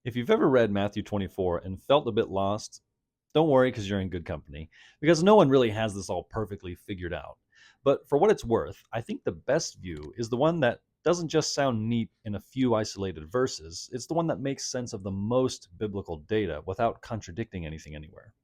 If you've ever read Matthew 24 and felt a bit lost, don't worry because you're in good company, because no one really has this all perfectly figured out. But for what it's worth, I think the best view is the one that doesn't just sound neat in a few isolated verses, it's the one that makes sense of the most biblical data without contradicting anything anywhere.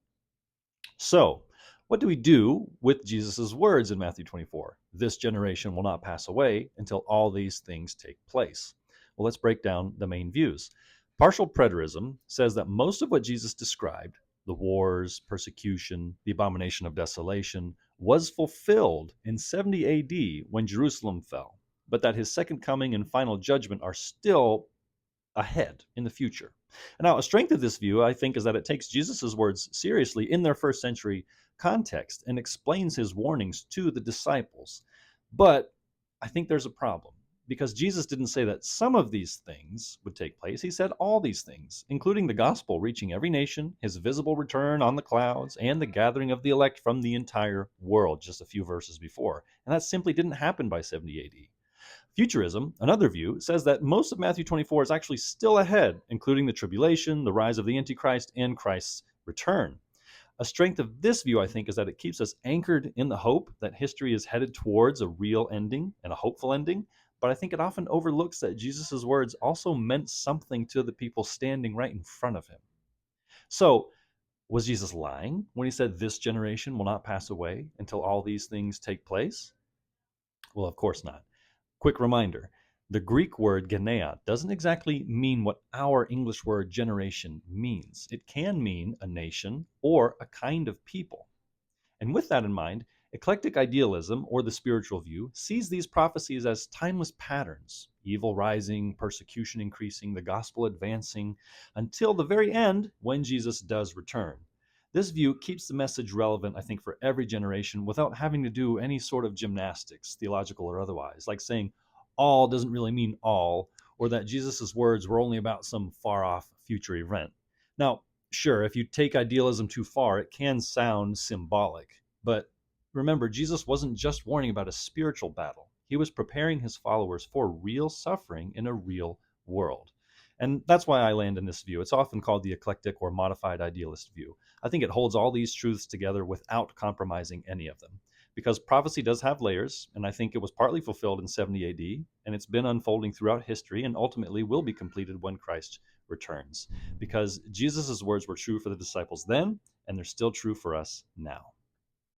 So, what do we do with Jesus' words in Matthew 24? This generation will not pass away until all these things take place. Well, let's break down the main views. Partial preterism says that most of what Jesus described, the wars, persecution, the abomination of desolation, was fulfilled in 70 AD when Jerusalem fell, but that his second coming and final judgment are still ahead in the future. And now, a strength of this view, I think, is that it takes Jesus' words seriously in their first century context and explains his warnings to the disciples. But I think there's a problem because Jesus didn't say that some of these things would take place. He said all these things, including the gospel reaching every nation, his visible return on the clouds, and the gathering of the elect from the entire world, just a few verses before. And that simply didn't happen by 70 AD. Futurism, another view, says that most of Matthew 24 is actually still ahead, including the tribulation, the rise of the Antichrist, and Christ's return. A strength of this view, I think, is that it keeps us anchored in the hope that history is headed towards a real ending and a hopeful ending. But I think it often overlooks that Jesus' words also meant something to the people standing right in front of him. So, was Jesus lying when he said this generation will not pass away until all these things take place? Well, of course not. Quick reminder, the Greek word genea doesn't exactly mean what our English word generation means. It can mean a nation or a kind of people. And with that in mind, eclectic idealism, or the spiritual view, sees these prophecies as timeless patterns, evil rising, persecution increasing, the gospel advancing, until the very end when Jesus does return. This view keeps the message relevant, I think, for every generation without having to do any sort of gymnastics, theological or otherwise, like saying all doesn't really mean all, or that Jesus' words were only about some far off future event. Now, sure, if you take idealism too far, it can sound symbolic. But remember, Jesus wasn't just warning about a spiritual battle, he was preparing his followers for real suffering in a real world. And that's why I land in this view. It's often called the eclectic or modified idealist view. I think it holds all these truths together without compromising any of them. Because prophecy does have layers, and I think it was partly fulfilled in 70 AD, and it's been unfolding throughout history and ultimately will be completed when Christ returns. Because Jesus' words were true for the disciples then, and they're still true for us now.